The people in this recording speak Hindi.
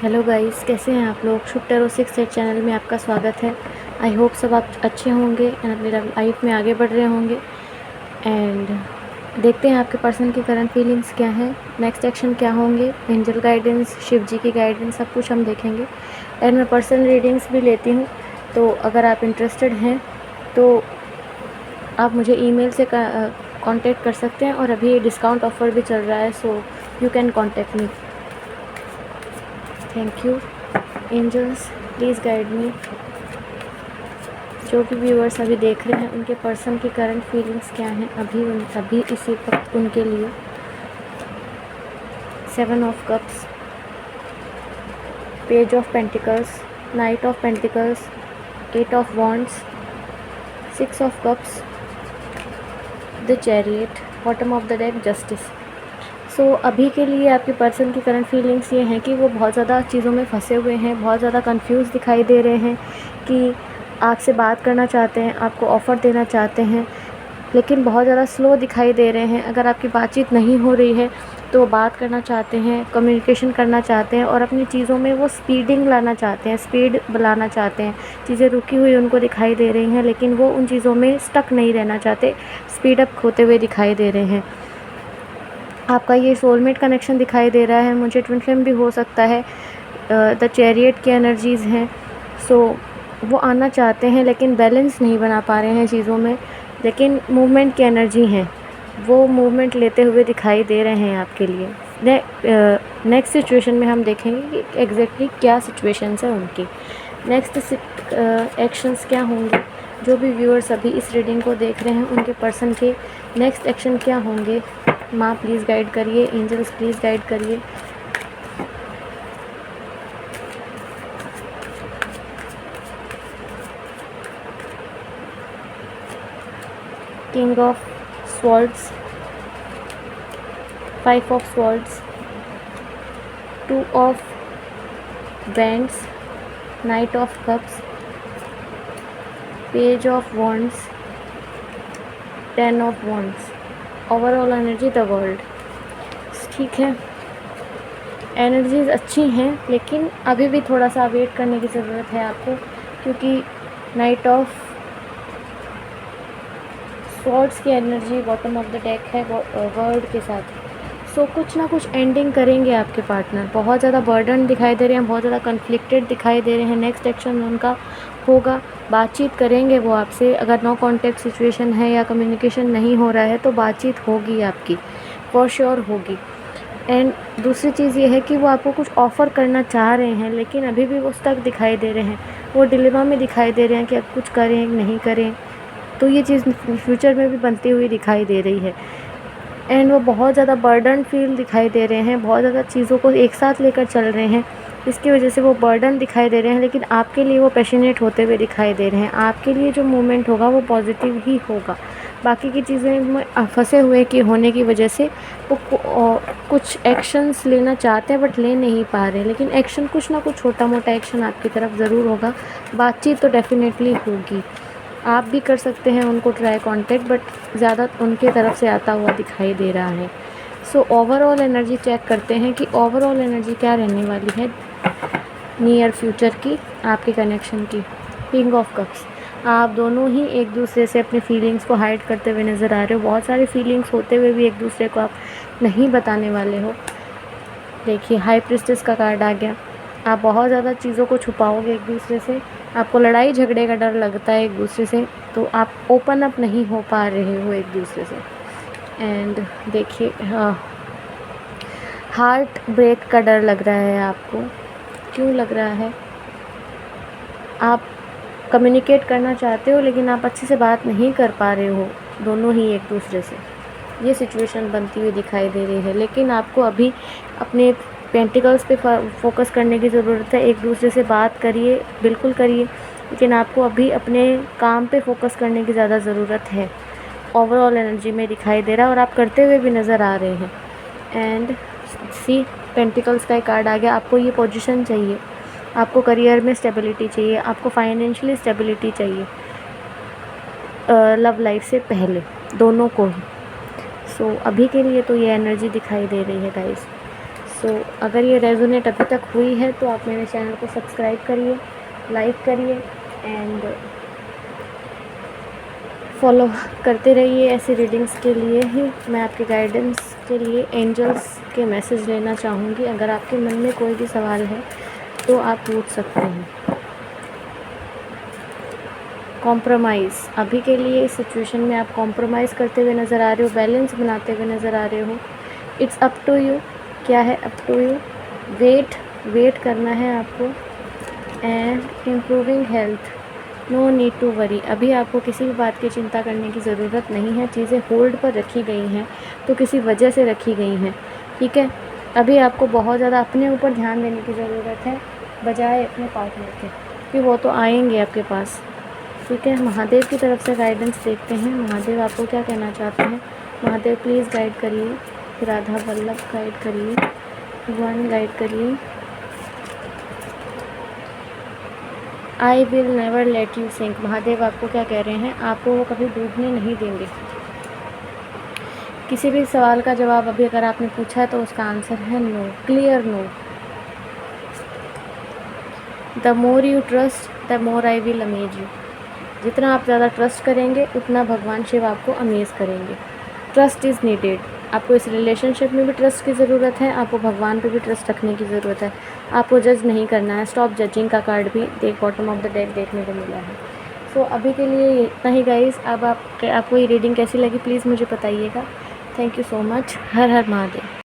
हेलो गाइस, कैसे हैं आप लोग। शुभ टैरो 6 चैनल में आपका स्वागत है। आई होप सब आप अच्छे होंगे एंड अपनी लाइफ में आगे बढ़ रहे होंगे। एंड देखते हैं आपके पर्सन की करंट फीलिंग्स क्या है, नेक्स्ट एक्शन क्या होंगे, एंजल गाइडेंस, शिव जी की गाइडेंस, सब कुछ हम देखेंगे। एंड मैं पर्सन रीडिंग्स भी लेती हूँ, तो अगर आप इंटरेस्टेड हैं तो आप मुझे ईमेल से कांटेक्ट कर सकते हैं। और अभी डिस्काउंट ऑफ़र भी चल रहा है, so you can contact me. Thank you angels, please guide me. जो भी व्यूअर्स अभी देख रहे हैं उनके पर्सन की करंट फीलिंग्स क्या हैं अभी इसी वक्त उनके लिए। 7 of cups, page of pentacles, knight of pentacles, 8 of wands, 6 of cups, the chariot, bottom of the deck, justice. So अभी के लिए आपके पर्सन की करंट फीलिंग्स ये हैं कि वो बहुत ज़्यादा चीज़ों में फंसे हुए हैं, बहुत ज़्यादा कंफ्यूज दिखाई दे रहे हैं कि आपसे बात करना चाहते हैं, आपको ऑफ़र देना चाहते हैं, लेकिन बहुत ज़्यादा स्लो दिखाई दे रहे हैं। अगर आपकी बातचीत नहीं हो रही है तो वो बात करना चाहते हैं, कम्युनिकेशन करना चाहते हैं और अपनी चीज़ों में वो स्पीडिंग लाना चाहते हैं, स्पीड लाना चाहते हैं। चीज़ें रुकी हुई उनको दिखाई दे रही हैं, लेकिन वो उन चीज़ों में स्टक नहीं रहना चाहते, स्पीड अप होते हुए दिखाई दे रहे हैं। आपका ये सोलमेट कनेक्शन दिखाई दे रहा है, मुझे ट्विन फ्लेम भी हो सकता है। द चैरियट की एनर्जीज़ हैं, सो वो आना चाहते हैं लेकिन बैलेंस नहीं बना पा रहे हैं चीज़ों में, लेकिन मूवमेंट की एनर्जी हैं, वो मूवमेंट लेते हुए दिखाई दे रहे हैं आपके लिए। नेक्स्ट सिचुएशन में हम देखेंगे कि एग्जैक्टली क्या सिचुएशंस है उनकी, नेक्स्ट एक्शंस क्या होंगे। जो भी व्यूअर्स अभी इस रीडिंग को देख रहे हैं उनके पर्सन के नेक्स्ट एक्शन क्या होंगे। माँ प्लीज़ गाइड करिए, एंजल्स प्लीज़ गाइड करिए। King of swords, 5 of swords, 2 of wands, night of cups, page of wands, 10 of wands. Overall energy the world. ठीक है, एनर्जीज़ अच्छी हैं लेकिन अभी भी थोड़ा सा वेट करने की ज़रूरत है आपको, क्योंकि नाइट ऑफ स्वॉर्ड्स की energy bottom of the deck है वर्ल्ड के साथ। सो कुछ ना कुछ एंडिंग करेंगे आपके पार्टनर, बहुत ज़्यादा बर्डन दिखाई दे रहे हैं, बहुत ज़्यादा कन्फ्लिक्टेड दिखाई दे रहे हैं। नेक्स्ट एक्शन उनका होगा, बातचीत करेंगे वो आपसे। अगर नो कॉन्टैक्ट सिचुएशन है या कम्युनिकेशन नहीं हो रहा है तो बातचीत होगी आपकी, फॉर श्योर होगी। एंड दूसरी चीज़ ये है कि वो आपको कुछ ऑफ़र करना चाह रहे हैं लेकिन अभी भी वो स्टक दिखाई दे रहे हैं, वो डिलेमा में दिखाई दे रहे हैं कि अब कुछ करें नहीं करें। तो ये चीज़ फ्यूचर में भी बनती हुई दिखाई दे रही है। एंड वो बहुत ज़्यादा बर्डन फील दिखाई दे रहे हैं, बहुत ज़्यादा चीज़ों को एक साथ लेकर चल रहे हैं, इसकी वजह से वो बर्डन दिखाई दे रहे हैं। लेकिन आपके लिए वो पैशनेट होते हुए दिखाई दे रहे हैं, आपके लिए जो मूवमेंट होगा वो पॉजिटिव ही होगा। बाकी की चीज़ें में फंसे हुए की होने की वजह से वो कुछ एक्शंस लेना चाहते हैं बट ले नहीं पा रहे, लेकिन एक्शन कुछ ना कुछ छोटा मोटा एक्शन आपकी तरफ ज़रूर होगा। बातचीत तो डेफिनेटली होगी, आप भी कर सकते हैं उनको ट्राई कांटेक्ट, बट ज़्यादा उनके तरफ से आता हुआ दिखाई दे रहा है। सो ओवरऑल एनर्जी चेक करते हैं कि ओवरऑल एनर्जी क्या रहने वाली है नियर फ्यूचर की आपके कनेक्शन की। किंग ऑफ कप्स, आप दोनों ही एक दूसरे से अपनी फीलिंग्स को हाइड करते हुए नज़र आ रहे हो, बहुत सारी फीलिंग्स होते हुए भी एक दूसरे को आप नहीं बताने वाले हो। देखिए हाई प्रिस्टेस का कार्ड आ गया, आप बहुत ज़्यादा चीज़ों को छुपाओगे एक दूसरे से, आपको लड़ाई झगड़े का डर लगता है एक दूसरे से, तो आप ओपन अप नहीं हो पा रहे हो एक दूसरे से। एंड देखिए हार्ट ब्रेक का डर लग रहा है आपको। क्यों लग रहा है? आप कम्युनिकेट करना चाहते हो लेकिन आप अच्छे से बात नहीं कर पा रहे हो दोनों ही एक दूसरे से, ये सिचुएशन बनती हुई दिखाई दे रही है। लेकिन आपको अभी अपने पेंटिकल्स पे फोकस करने की ज़रूरत है। एक दूसरे से बात करिए, बिल्कुल करिए, लेकिन आपको अभी अपने काम पे फोकस करने की ज़्यादा ज़रूरत है। ओवरऑल एनर्जी में दिखाई दे रहा है और आप करते हुए भी नज़र आ रहे हैं। एंड सी पेंटिकल्स का एक कार्ड आ गया, आपको ये पोजीशन चाहिए, आपको करियर में स्टेबिलिटी चाहिए, आपको फाइनेंशियली स्टेबिलिटी चाहिए, लव लाइफ से पहले दोनों को ही। सो अभी के लिए तो ये एनर्जी दिखाई दे रही है गाइस। सो अगर ये रेजोनेट अभी तक हुई है तो आप मेरे चैनल को सब्सक्राइब करिए, लाइक करिए एंड फॉलो करते रहिए। ऐसी रीडिंग्स के लिए ही मैं आपके गाइडेंस के लिए एंजल्स के मैसेज लेना चाहूँगी। अगर आपके मन में कोई भी सवाल है तो आप पूछ सकते हैं। कॉम्प्रोमाइज़, अभी के लिए इस सिचुएशन में आप कॉम्प्रोमाइज़ करते हुए नज़र आ रहे हो, बैलेंस बनाते हुए नज़र आ रहे हो। इट्स अप टू यू, क्या है अप टू यू। वेट करना है आपको। And improving health, no need to worry. अभी आपको किसी भी बात की चिंता करने की ज़रूरत नहीं है। चीज़ें होल्ड पर रखी गई हैं तो किसी वजह से रखी गई हैं, ठीक है। अभी आपको बहुत ज़्यादा अपने ऊपर ध्यान देने की ज़रूरत है बजाय अपने पार्टनर के, कि वो तो आएंगे आपके पास, ठीक है। महादेव की तरफ से गाइडेंस देखते हैं, महादेव आपको क्या कहना चाहते हैं। महादेव प्लीज़ गाइड करिए, राधा वल्लभ गाइड करिए, भगवान गाइड करिए। I will never let you sink, Mahadev आपको क्या कह रहे हैं, आपको वो कभी डूबने नहीं देंगे। किसी भी सवाल का जवाब अभी अगर आपने पूछा है तो उसका आंसर है no, clear no. The more you trust the more I will amaze you, जितना आप ज़्यादा ट्रस्ट करेंगे उतना भगवान शिव आपको अमेज़ करेंगे। ट्रस्ट इज़ नीडेड, आपको इस रिलेशनशिप में भी ट्रस्ट की ज़रूरत है, आपको भगवान पे भी ट्रस्ट रखने की ज़रूरत है। आपको जज नहीं करना है। स्टॉप जजिंग का कार्ड भी बॉटम ऑफ द डेक देखने को मिला है। सो अभी के लिए इतना ही गाइस। अब आपको ये रीडिंग कैसी लगी प्लीज़ मुझे बताइएगा। Thank you so much. Her her Mahadev.